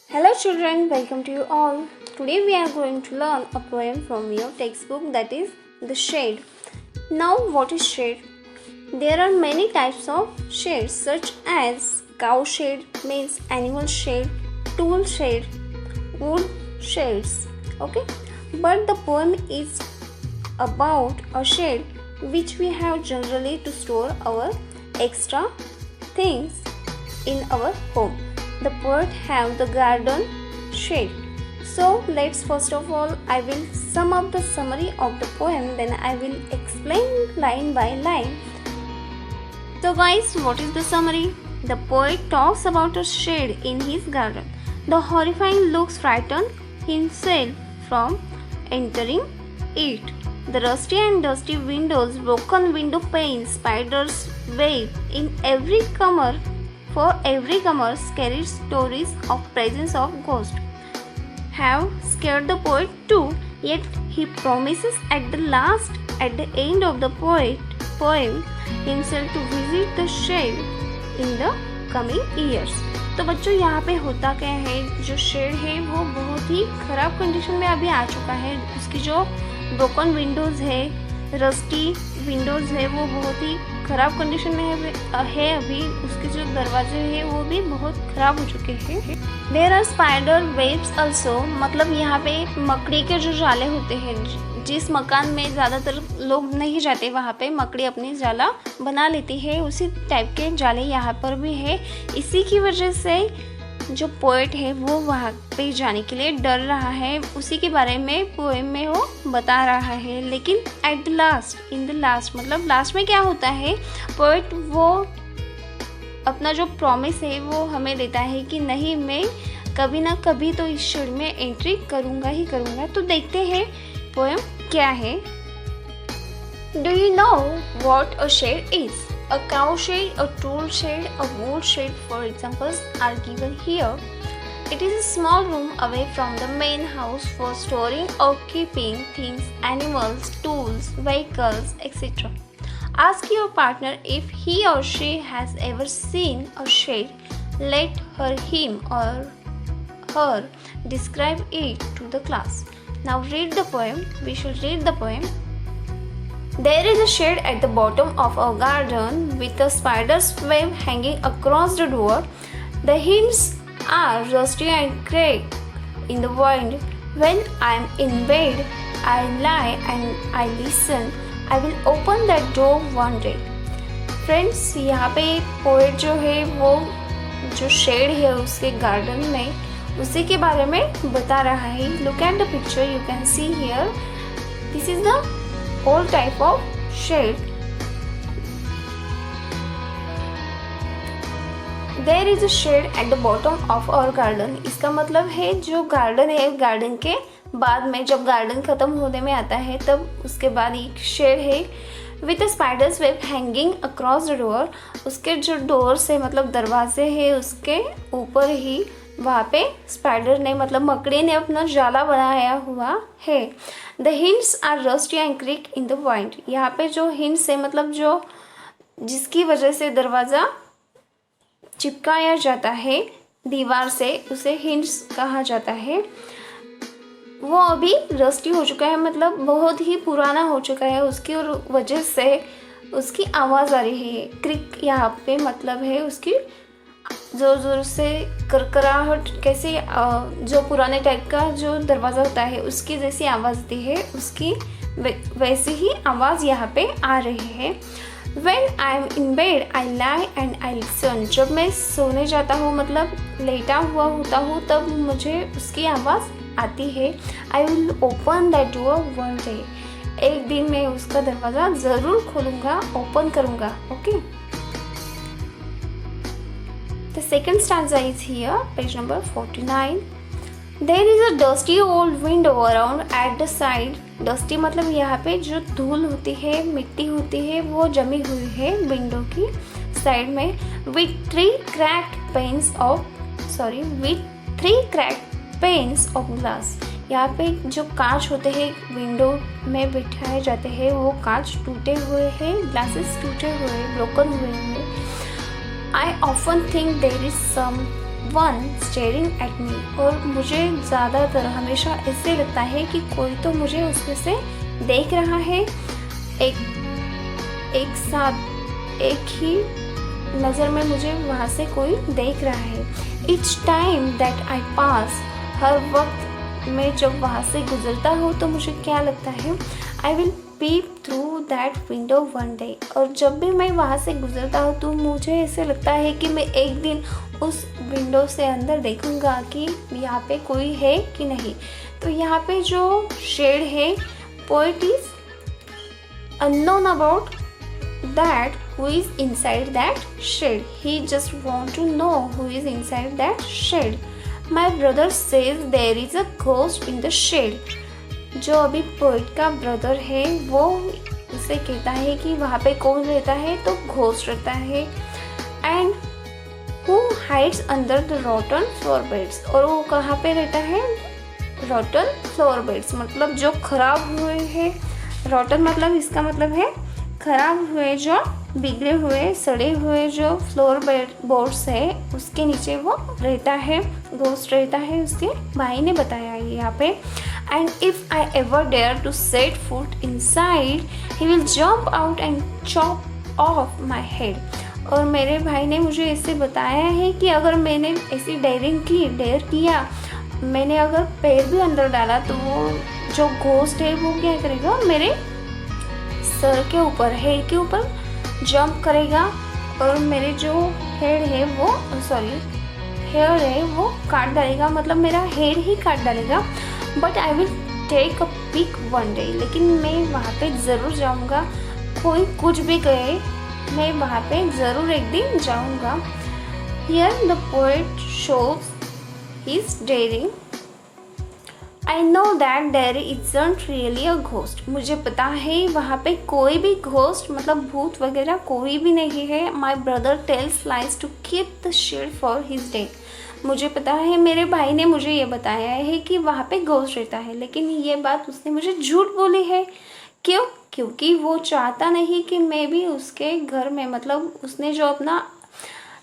Hello children, welcome to you all. Today we are going to learn a poem from your textbook, that is The Shade. Now what is shade? There are many types of shades such as cow shade means animal shade, tool shade, wood shades. Okay? But the poem is about a shade which we have generally to store our extra things in our home. The poet have the garden shade. So let's first of all I will sum up the summary of the poem, then I will explain line by line. So guys, what is the summary? The poet talks about a shade in his garden. The horrifying looks frighten himself from entering it. The rusty and dusty windows, broken window panes, spiders web in every corner. For every comer, scary stories of presence of ghosts have scared the poet too. Yet he promises at the end of the poem himself to visit the shade in the coming years. तो बच्चों यहाँ पे होता क्या है, जो shade है वो बहुत ही ख़राब कंडीशन में अभी आ चुका है. उसकी जो ब्रोकन विंडोज़ है, रस्टी विंडोज़ है, वो बहुत ही ख़राब कंडीशन में है अभी. उसके जो दरवाजे हैं वो भी बहुत ख़राब हो चुके हैं. There are spider webs also, मतलब यहाँ पे मकड़ी के जो जाले होते हैं, जिस मकान में ज़्यादातर लोग नहीं जाते वहाँ पे मकड़ी अपनी जाला बना लेती है, उसी टाइप के जाले यहाँ पर भी है. इसी की वजह से जो पोएट है वो वहाँ पे जाने के लिए डर रहा है. उसी के बारे में पोएम में वो बता रहा है. लेकिन at the last, in the last, मतलब लास्ट में क्या होता है, पोएट वो अपना जो प्रॉमिस है वो हमें देता है कि नहीं, मैं कभी ना कभी तो इस शेड में एंट्री करूँगा ही करूँगा. तो देखते हैं पोएम क्या है. Do you know what a shade is? A cow shade, a tool shade, a wood shade for examples are given here. It is a small room away from the main house for storing or keeping things, animals, tools, vehicles, etc. Ask your partner if he or she has ever seen a shade. Let him or her describe it to the class. Now read the poem. We should read the poem. There is a shade at the bottom of our garden with a spider's web hanging across the door. The hinges are rusty and cracked in the wind. When I am in bed, I lie and I listen. I will open that door one day. Friends, यहाँ पे poet जो है वो जो shade है उसके garden में, उसी के बारे में बता रहा है. Look at the picture, you can see here. This is the whole type of shade. There is a shade at the bottom of our garden. इसका मतलब है जो गार्डन है, गार्डन के बाद में जब गार्डन ख़त्म होने में आता है तब उसके बाद एक शेड है with a spider's web hanging across the door. उसके जो डोर से मतलब दरवाजे है उसके ऊपर ही वहाँ पे स्पाइडर ने मतलब मकड़ी ने अपना जाला बनाया हुआ है. The hinges are rusty and creak in the wind. यहाँ पे जो हिंट्स है मतलब जो जिसकी वजह से दरवाज़ा चिपकाया जाता है दीवार से, उसे हिंट्स कहा जाता है. वो अभी रस्टी हो चुका है, मतलब बहुत ही पुराना हो चुका है. उसकी वजह से उसकी आवाज़ आ रही है. क्रिक यहाँ पे मतलब है उसकी ज़ोर ज़ोर से करकराहट, कैसे जो पुराने टाइप का जो दरवाज़ा होता है उसकी जैसी आवाज़ दी है, उसकी वैसी ही आवाज़ यहाँ पे आ रही है. When I am in bed, I lie and I listen. जब मैं सोने जाता हूँ मतलब लेटा हुआ होता हूँ तब मुझे उसकी आवाज़ आती है. I will open that door one day. एक दिन मैं उसका दरवाज़ा ज़रूर खोलूँगा, ओपन करूँगा. Okay. The second stanza is here, page number 49. There is a dusty old window around at the side. Dusty मतलब यहाँ पे जो धूल होती है, मिट्टी होती है, वो जमी हुई है विंडो की साइड में. With three cracked panes of glass. यहाँ पे जो कांच होते हैं विंडो में बिठाए जाते हैं वो कांच टूटे हुए हैं, ग्लासेस टूटे हुए, ब्रोकन हुए हैं. I often think there is some one staring at me, और मुझे ज़्यादातर हमेशा ऐसे लगता है कि कोई तो मुझे उसमें से देख रहा है, एक साथ एक ही नज़र में मुझे वहाँ से कोई देख रहा है। Each time that I pass, हर वक्त मैं जब वहाँ से गुजरता हूँ तो मुझे क्या लगता है, I will peep through that window one day, और जब भी मैं वहाँ से गुजरता हूँ तो मुझे ऐसे लगता है कि मैं एक दिन उस विंडो से अंदर देखूँगा कि यहाँ पे कोई है कि नहीं। तो यहाँ पे जो शेड है, poet is unknown about that who is inside that shade. He just want to know who is inside that shade. My brother says there is a ghost in the shade. जो अभी poet का brother है वो उसे कहता है कि वहाँ पे कौन रहता है, तो घोस्ट रहता है। And who hides under the rotten floor beds, और वो कहाँ पे रहता है, rotten floor beds मतलब जो खराब हुए हैं, rotten मतलब इसका मतलब है खराब हुए, जो बिगड़े हुए सड़े हुए जो फ्लोर बोर्ड्स है उसके नीचे वो रहता है, घोस्ट रहता है, उसके भाई ने बताया है यहाँ पे। And if I ever dare to set foot inside he will jump out and chop off my head, और मेरे भाई ने मुझे ऐसे बताया है कि अगर मैंने ऐसी डेयर किया, मैंने अगर पैर भी अंदर डाला तो वो जो घोस्ट है वो क्या करेगा, मेरे सर के ऊपर, हेड के ऊपर जंप करेगा और मेरे जो हेयर है वो काट डालेगा, मतलब मेरा हेड ही काट डालेगा। But I will take a pick one day, लेकिन मैं वहाँ पे ज़रूर जाऊँगा, कोई कुछ भी कहे मैं वहाँ पे ज़रूर एक दिन जाऊँगा। Here the poet shows his daring. I know that there isn't really a ghost. मुझे पता है वहाँ पे कोई भी घोस्ट मतलब भूत वगैरह कोई भी नहीं है। My brother tells lies to keep the shade for his day. मुझे पता है, मेरे भाई ने मुझे ये बताया है कि वहाँ पे घोस्ट रहता है, लेकिन ये बात उसने मुझे झूठ बोली है। क्यों? क्योंकि वो चाहता नहीं कि मैं भी उसके घर में, मतलब उसने जो अपना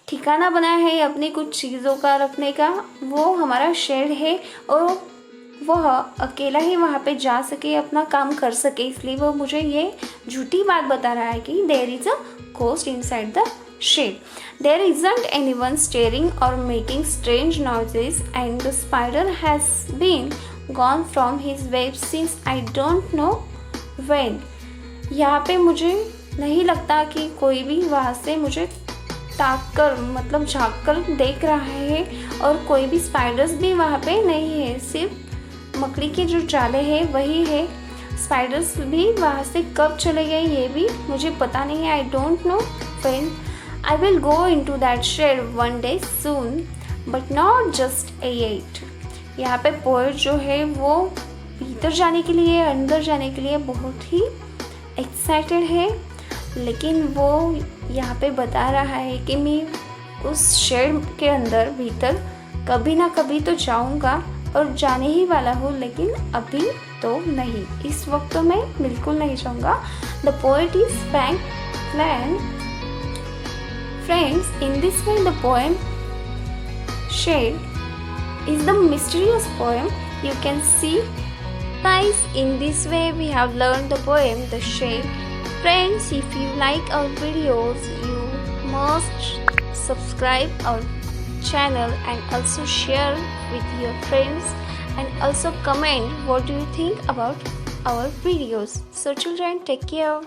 ठिकाना बनाया है अपनी कुछ चीज़ों का रखने का, वो हमारा शेड है और वह अकेला ही वहाँ पे जा सके, अपना काम कर सके, इसलिए वो मुझे ये झूठी बात बता रहा है कि there is a ghost inside the shed. There isn't anyone staring और making strange noises and the spider has been gone from his web since I don't know when. यहाँ पे मुझे नहीं लगता कि कोई भी वहाँ से मुझे ताक कर मतलब झाँक कर देख रहा है, और कोई भी स्पाइडर्स भी वहाँ पे नहीं है, सिर्फ मकड़ी के जो जाले हैं वही है. स्पाइडर्स भी वहाँ से कब चले गए ये भी मुझे पता नहीं है. I don't know when. I will go into that shade one day soon but not just at. यहाँ पे पोएट जो है वो भीतर जाने के लिए, अंदर जाने के लिए बहुत ही एक्साइटेड है, लेकिन वो यहाँ पे बता रहा है कि मैं उस शेड के अंदर भीतर कभी ना कभी तो जाऊँगा और जाने ही वाला हूँ, लेकिन अभी तो नहीं, इस वक्त तो मैं बिल्कुल नहीं जाऊँगा. The poet is frank plan. Friends, in this way the poem shade is the mysterious poem you can see. Guys, in this way we have learned the poem The Shade. Friends, if you like our videos, you must subscribe our channel and also share with your friends, and also comment what do you think about our videos. So children, take care.